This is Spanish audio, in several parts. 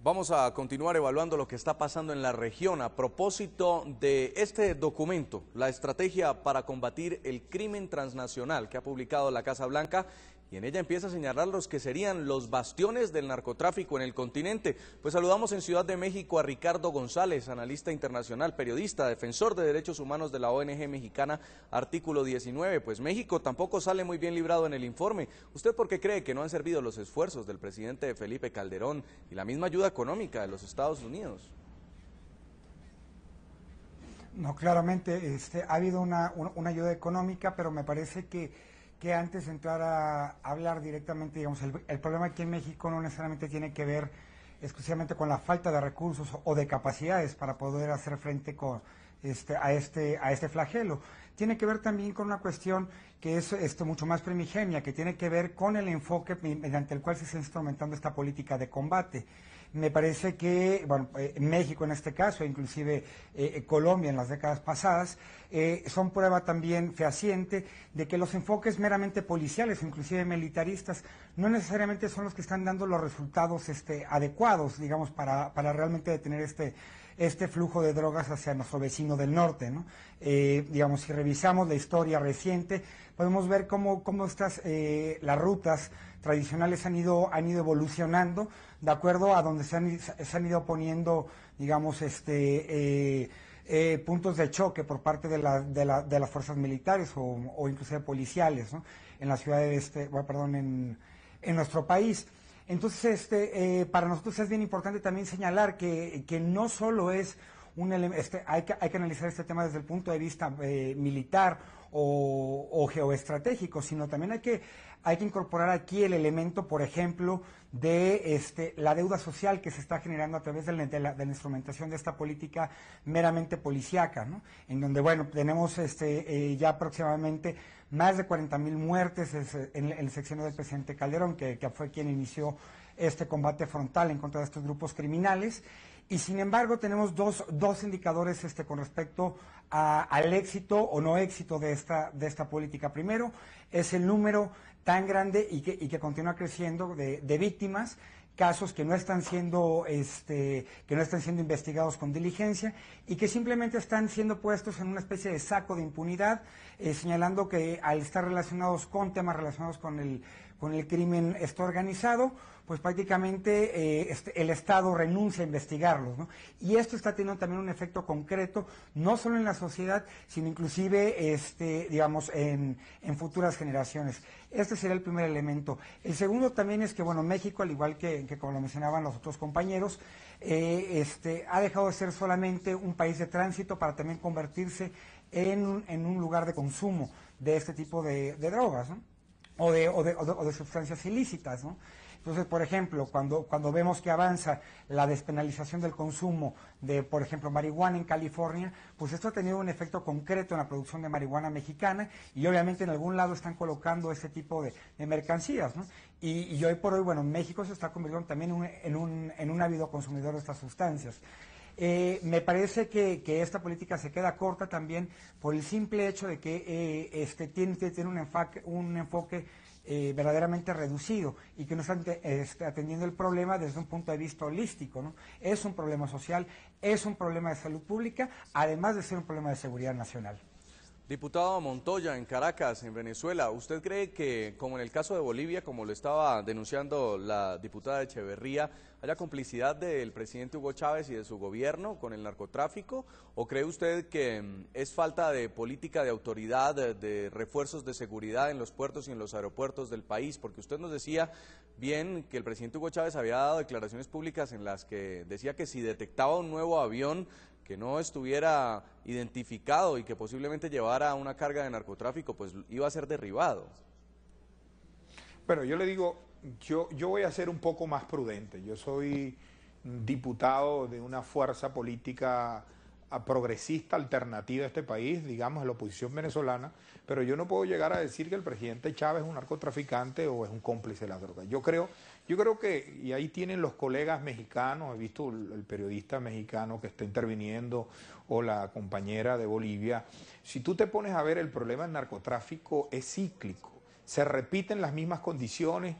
Vamos a continuar evaluando lo que está pasando en la región a propósito de este documento, la estrategia para combatir el crimen transnacional que ha publicado la Casa Blanca, y en ella empieza a señalar los que serían los bastiones del narcotráfico en el continente. Pues saludamos en Ciudad de México a Ricardo González, analista internacional, periodista, defensor de derechos humanos de la ONG mexicana Artículo 19. Pues México tampoco sale muy bien librado en el informe. ¿Usted por qué cree que no han servido los esfuerzos del presidente Felipe Calderón y la misma ayuda económica de los Estados Unidos? No, claramente ha habido una ayuda económica, pero me parece que antes de entrar a hablar directamente, digamos, el problema aquí en México no necesariamente tiene que ver exclusivamente con la falta de recursos o de capacidades para poder hacer frente a este flagelo. Tiene que ver también con una cuestión que es mucho más primigenia, que tiene que ver con el enfoque mediante el cual se está instrumentando esta política de combate. Me parece que, bueno, México en este caso, inclusive Colombia en las décadas pasadas, son prueba también fehaciente de que los enfoques meramente policiales, inclusive militaristas, no necesariamente son los que están dando los resultados adecuados, digamos, para realmente detener este flujo de drogas hacia nuestro vecino del norte, ¿no? Digamos, si revisamos la historia reciente, podemos ver cómo las rutas tradicionales han ido evolucionando de acuerdo a donde se han ido poniendo, digamos, puntos de choque por parte de las fuerzas militares o inclusive policiales, ¿no? En la ciudad en nuestro país. Entonces, para nosotros es bien importante también señalar que no solo es hay que analizar este tema desde el punto de vista militar o geoestratégico, sino también hay que incorporar aquí el elemento, por ejemplo, de la deuda social que se está generando a través de la instrumentación de esta política meramente policíaca, ¿no? En donde, bueno, tenemos ya aproximadamente más de 40,000 muertes en el sexenio del presidente Calderón, que fue quien inició este combate frontal en contra de estos grupos criminales. Y sin embargo tenemos dos indicadores con respecto al éxito o no éxito de esta política. Primero es el número tan grande y que continúa creciendo de víctimas, casos que no están siendo investigados con diligencia y que simplemente están siendo puestos en una especie de saco de impunidad, señalando que al estar relacionados con temas relacionados con el crimen organizado, pues prácticamente el Estado renuncia a investigarlos, ¿no? Y esto está teniendo también un efecto concreto, no solo en la sociedad, sino inclusive, digamos, en futuras generaciones. Este sería el primer elemento. El segundo también es que, bueno, México, al igual que como lo mencionaban los otros compañeros, ha dejado de ser solamente un país de tránsito para también convertirse en un lugar de consumo de este tipo de drogas, ¿no? O de sustancias ilícitas, ¿no? Entonces, por ejemplo, cuando vemos que avanza la despenalización del consumo de, por ejemplo, marihuana en California, pues esto ha tenido un efecto concreto en la producción de marihuana mexicana y obviamente en algún lado están colocando ese tipo de mercancías, ¿no? Y hoy por hoy, bueno, México se está convirtiendo también en un ávido consumidor de estas sustancias. Me parece que esta política se queda corta también por el simple hecho de que tiene un enfoque verdaderamente reducido y que no están atendiendo el problema desde un punto de vista holístico, ¿no? Es un problema social, es un problema de salud pública, además de ser un problema de seguridad nacional. Diputado Montoya, en Caracas, en Venezuela, ¿usted cree que, como en el caso de Bolivia, como lo estaba denunciando la diputada Echeverría, haya complicidad del presidente Hugo Chávez y de su gobierno con el narcotráfico? ¿O cree usted que es falta de política de autoridad, de refuerzos de seguridad en los puertos y en los aeropuertos del país? Porque usted nos decía bien que el presidente Hugo Chávez había dado declaraciones públicas en las que decía que si detectaba un nuevo avión que no estuviera identificado y que posiblemente llevara una carga de narcotráfico, pues iba a ser derribado. Bueno, yo le digo, yo voy a ser un poco más prudente. Yo soy diputado de una fuerza política progresista, alternativa a este país, digamos, la oposición venezolana, pero yo no puedo llegar a decir que el presidente Chávez es un narcotraficante o es un cómplice de las drogas. Yo creo que, y ahí tienen los colegas mexicanos, he visto el periodista mexicano que está interviniendo o la compañera de Bolivia, si tú te pones a ver el problema del narcotráfico es cíclico, se repiten las mismas condiciones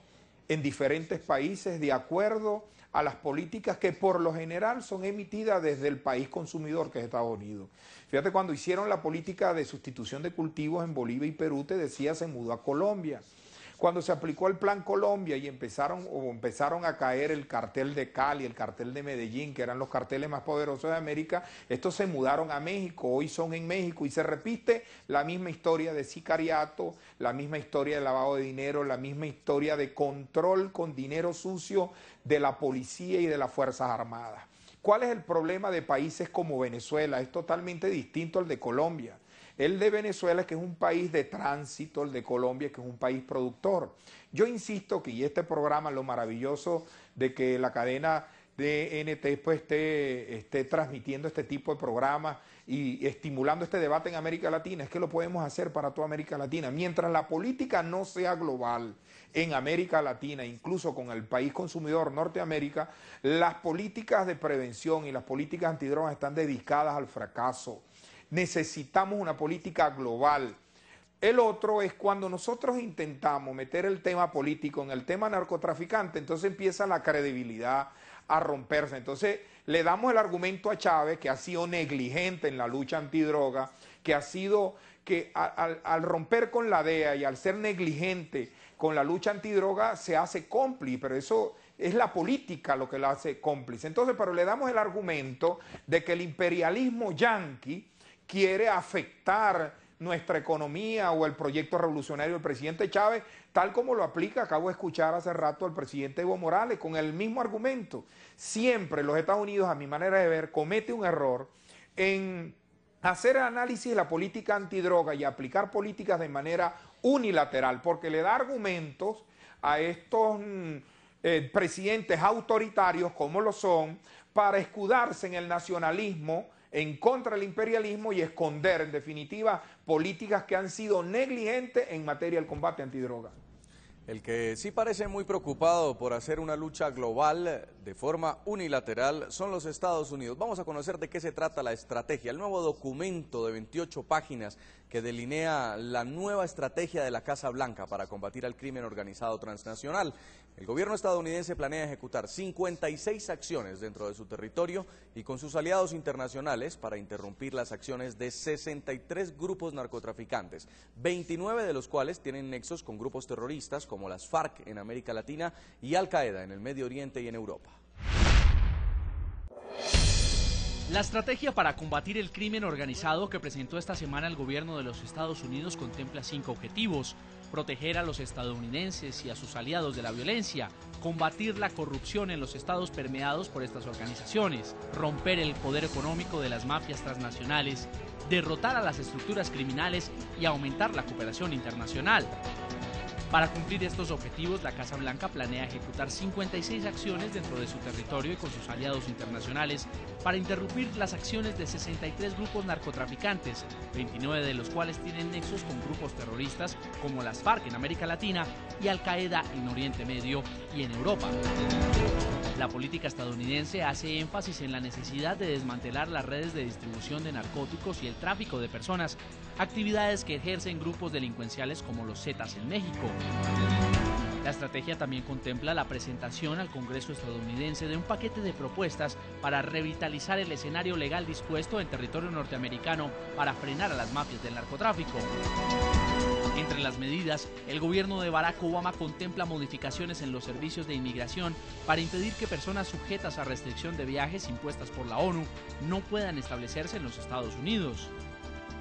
en diferentes países de acuerdo a las políticas que por lo general son emitidas desde el país consumidor, que es Estados Unidos. Fíjate, cuando hicieron la política de sustitución de cultivos en Bolivia y Perú, te decía, se mudó a Colombia. Cuando se aplicó el Plan Colombia y empezaron a caer el cartel de Cali, el cartel de Medellín, que eran los carteles más poderosos de América, estos se mudaron a México, hoy son en México y se repite la misma historia de sicariato, la misma historia de lavado de dinero, la misma historia de control con dinero sucio de la policía y de las Fuerzas Armadas. ¿Cuál es el problema de países como Venezuela? Es totalmente distinto al de Colombia. El de Venezuela es que es un país de tránsito, el de Colombia que es un país productor. Yo insisto que, y este programa, lo maravilloso de que la cadena de NT pues esté transmitiendo este tipo de programas y estimulando este debate en América Latina, es que lo podemos hacer para toda América Latina. Mientras la política no sea global en América Latina, incluso con el país consumidor Norteamérica, las políticas de prevención y las políticas antidrogas están dedicadas al fracaso. Necesitamos una política global. El otro es cuando nosotros intentamos meter el tema político en el tema narcotraficante, entonces empieza la credibilidad a romperse. Entonces le damos el argumento a Chávez, que ha sido negligente en la lucha antidroga, que ha sido que al romper con la DEA y al ser negligente con la lucha antidroga se hace cómplice, pero eso es la política lo que la hace cómplice. Entonces, pero le damos el argumento de que el imperialismo yanqui quiere afectar nuestra economía o el proyecto revolucionario del presidente Chávez, tal como lo aplica, acabo de escuchar hace rato al presidente Evo Morales, con el mismo argumento. Siempre los Estados Unidos, a mi manera de ver, comete un error en hacer análisis de la política antidroga y aplicar políticas de manera unilateral, porque le da argumentos a estos presidentes autoritarios, como lo son, para escudarse en el nacionalismo, en contra del imperialismo y esconder, en definitiva, políticas que han sido negligentes en materia del combate antidroga. El que sí parece muy preocupado por hacer una lucha global de forma unilateral son los Estados Unidos. Vamos a conocer de qué se trata la estrategia, el nuevo documento de 28 páginas que delinea la nueva estrategia de la Casa Blanca para combatir al crimen organizado transnacional. El gobierno estadounidense planea ejecutar 56 acciones dentro de su territorio y con sus aliados internacionales para interrumpir las acciones de 63 grupos narcotraficantes, 29 de los cuales tienen nexos con grupos terroristas como las FARC en América Latina y Al-Qaeda en el Medio Oriente y en Europa. La estrategia para combatir el crimen organizado que presentó esta semana el gobierno de los Estados Unidos contempla 5 objetivos: proteger a los estadounidenses y a sus aliados de la violencia, combatir la corrupción en los estados permeados por estas organizaciones, romper el poder económico de las mafias transnacionales, derrotar a las estructuras criminales y aumentar la cooperación internacional. Para cumplir estos objetivos, la Casa Blanca planea ejecutar 56 acciones dentro de su territorio y con sus aliados internacionales para interrumpir las acciones de 63 grupos narcotraficantes, 29 de los cuales tienen nexos con grupos terroristas como las FARC en América Latina y Al-Qaeda en Oriente Medio y en Europa. La política estadounidense hace énfasis en la necesidad de desmantelar las redes de distribución de narcóticos y el tráfico de personas, actividades que ejercen grupos delincuenciales como los Zetas en México. La estrategia también contempla la presentación al Congreso estadounidense de un paquete de propuestas para revitalizar el escenario legal dispuesto en territorio norteamericano para frenar a las mafias del narcotráfico. Entre las medidas, el gobierno de Barack Obama contempla modificaciones en los servicios de inmigración para impedir que personas sujetas a restricción de viajes impuestas por la ONU no puedan establecerse en los Estados Unidos.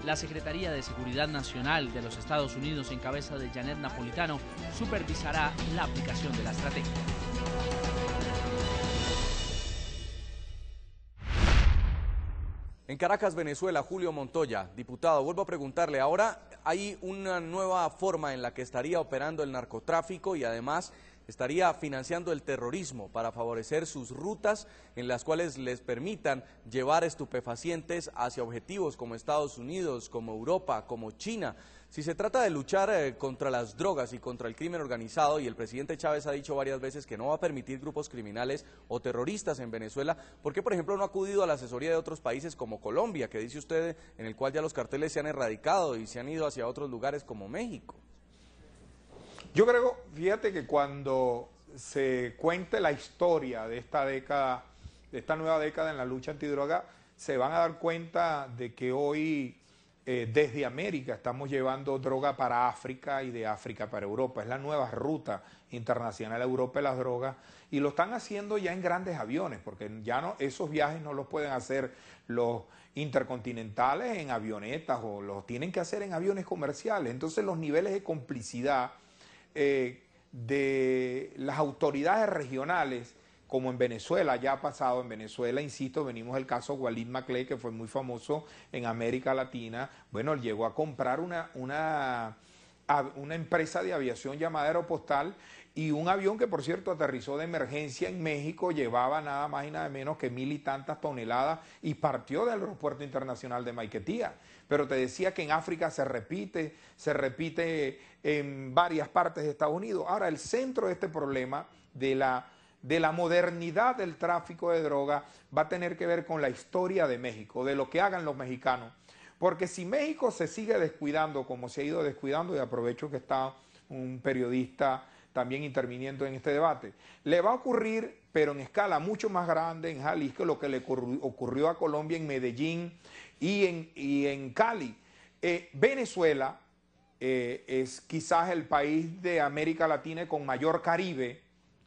La Secretaría de Seguridad Nacional de los Estados Unidos, en cabeza de Janet Napolitano, supervisará la aplicación de la estrategia. En Caracas, Venezuela, Julio Montoya, diputado, vuelvo a preguntarle, ahora hay una nueva forma en la que estaría operando el narcotráfico y además estaría financiando el terrorismo para favorecer sus rutas en las cuales les permitan llevar estupefacientes hacia objetivos como Estados Unidos, como Europa, como China. Si se trata de luchar contra las drogas y contra el crimen organizado, y el presidente Chávez ha dicho varias veces que no va a permitir grupos criminales o terroristas en Venezuela, ¿por qué, por ejemplo, no ha acudido a la asesoría de otros países como Colombia, que dice usted, en el cual ya los carteles se han erradicado y se han ido hacia otros lugares como México? Yo creo, fíjate que cuando se cuente la historia de esta década, de esta nueva década en la lucha antidroga, se van a dar cuenta de que hoy desde América estamos llevando droga para África y de África para Europa. Es la nueva ruta internacional a Europa de las drogas y lo están haciendo ya en grandes aviones, porque ya no, esos viajes no los pueden hacer los intercontinentales en avionetas o los tienen que hacer en aviones comerciales. Entonces los niveles de complicidad de las autoridades regionales, como en Venezuela, ya ha pasado en Venezuela, insisto, venimos del caso Walid Maclay, que fue muy famoso en América Latina. Bueno, él llegó a comprar una empresa de aviación llamada Aeropostal y un avión que, por cierto, aterrizó de emergencia en México, llevaba nada más y nada menos que 1.000 y tantas toneladas y partió del aeropuerto internacional de Maiquetía. Pero te decía que en África se repite en varias partes de Estados Unidos. Ahora, el centro de este problema de la modernidad del tráfico de droga va a tener que ver con la historia de México, de lo que hagan los mexicanos. Porque si México se sigue descuidando como se ha ido descuidando, y aprovecho que está un periodista también interviniendo en este debate, le va a ocurrir, pero en escala mucho más grande en Jalisco, lo que le ocurrió a Colombia en Medellín y en Cali. Venezuela es quizás el país de América Latina con mayor Caribe,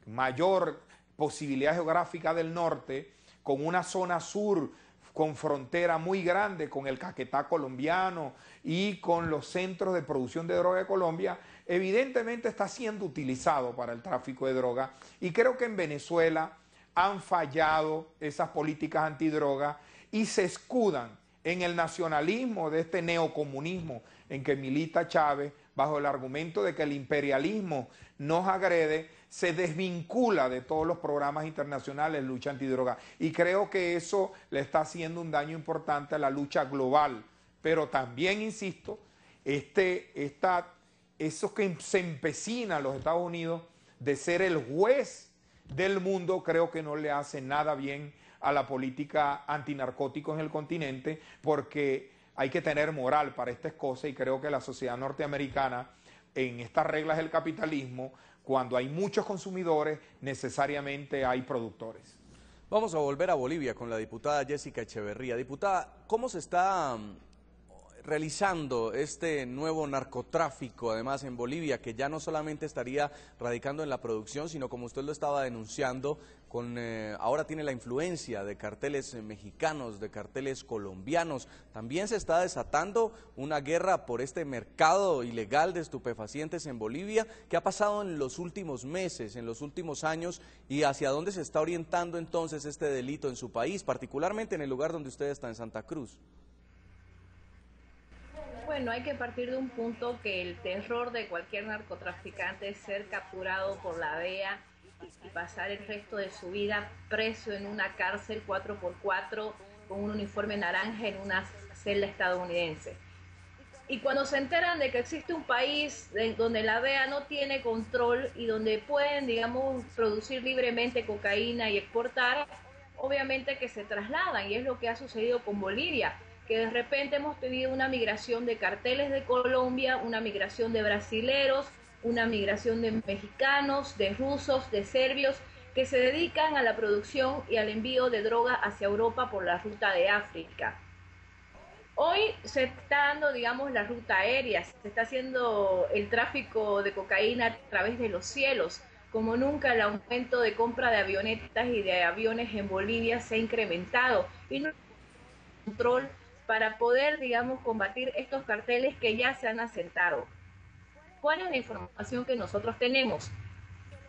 mayor posibilidad geográfica del norte, con una zona sur con frontera muy grande con el Caquetá colombiano y con los centros de producción de droga de Colombia, evidentemente está siendo utilizado para el tráfico de droga y creo que en Venezuela han fallado esas políticas antidroga y se escudan en el nacionalismo de este neocomunismo en que milita Chávez bajo el argumento de que el imperialismo nos agrede, se desvincula de todos los programas internacionales de lucha antidroga. Y creo que eso le está haciendo un daño importante a la lucha global. Pero también, insisto, esos que se empecinan los Estados Unidos de ser el juez del mundo, creo que no le hace nada bien a la política antinarcóticos en el continente, porque hay que tener moral para estas cosas y creo que la sociedad norteamericana, en estas reglas del capitalismo, cuando hay muchos consumidores, necesariamente hay productores. Vamos a volver a Bolivia con la diputada Jessica Echeverría. Diputada, ¿cómo se está realizando este nuevo narcotráfico, además en Bolivia, que ya no solamente estaría radicando en la producción, sino como usted lo estaba denunciando, ahora tiene la influencia de carteles mexicanos, de carteles colombianos? También se está desatando una guerra por este mercado ilegal de estupefacientes en Bolivia. ¿Qué ha pasado en los últimos meses, en los últimos años, y hacia dónde se está orientando entonces este delito en su país, particularmente en el lugar donde usted está, en Santa Cruz? Bueno, hay que partir de un punto que el terror de cualquier narcotraficante es ser capturado por la DEA y pasar el resto de su vida preso en una cárcel 4x4 con un uniforme naranja en una celda estadounidense. Y cuando se enteran de que existe un país donde la DEA no tiene control y donde pueden, digamos, producir libremente cocaína y exportar, obviamente que se trasladan, y es lo que ha sucedido con Bolivia, que de repente hemos tenido una migración de carteles de Colombia, una migración de brasileros, una migración de mexicanos, de rusos, de serbios, que se dedican a la producción y al envío de droga hacia Europa por la ruta de África. Hoy se está dando, digamos, la ruta aérea, se está haciendo el tráfico de cocaína a través de los cielos. Como nunca, el aumento de compra de avionetas y de aviones en Bolivia se ha incrementado y no hay control para poder, digamos, combatir estos carteles que ya se han asentado. ¿Cuál es la información que nosotros tenemos?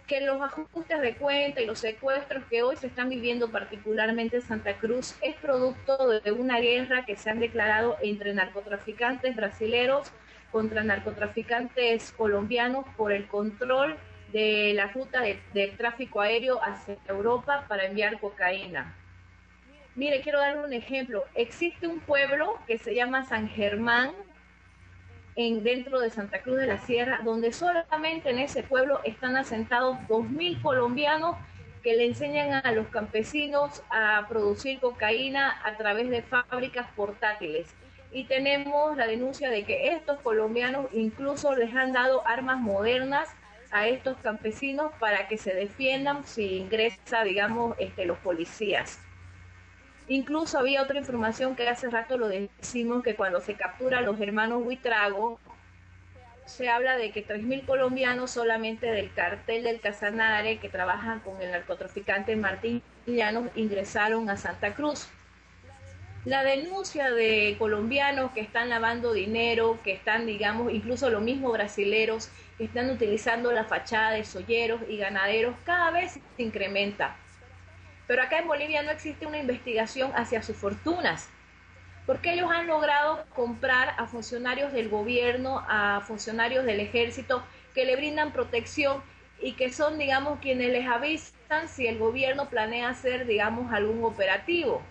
Que los ajustes de cuenta y los secuestros que hoy se están viviendo particularmente en Santa Cruz es producto de una guerra que se han declarado entre narcotraficantes brasileros contra narcotraficantes colombianos por el control de la ruta del tráfico aéreo hacia Europa para enviar cocaína. Mire, quiero darle un ejemplo. Existe un pueblo que se llama San Germán, dentro de Santa Cruz de la Sierra, donde solamente en ese pueblo están asentados 2.000 colombianos que le enseñan a los campesinos a producir cocaína a través de fábricas portátiles. Y tenemos la denuncia de que estos colombianos incluso les han dado armas modernas a estos campesinos para que se defiendan si ingresa, digamos, los policías. Incluso había otra información que hace rato lo decimos, que cuando se captura a los hermanos Buitrago, se habla de que 3.000 colombianos solamente del cartel del Casanare, que trabajan con el narcotraficante Martín Llanos, ingresaron a Santa Cruz. La denuncia de colombianos que están lavando dinero, que están, digamos, incluso los mismos brasileros, que están utilizando la fachada de solleros y ganaderos, cada vez se incrementa. Pero acá en Bolivia no existe una investigación hacia sus fortunas, porque ellos han logrado comprar a funcionarios del gobierno, a funcionarios del ejército, que le brindan protección y que son, digamos, quienes les avisan si el gobierno planea hacer, digamos, algún operativo.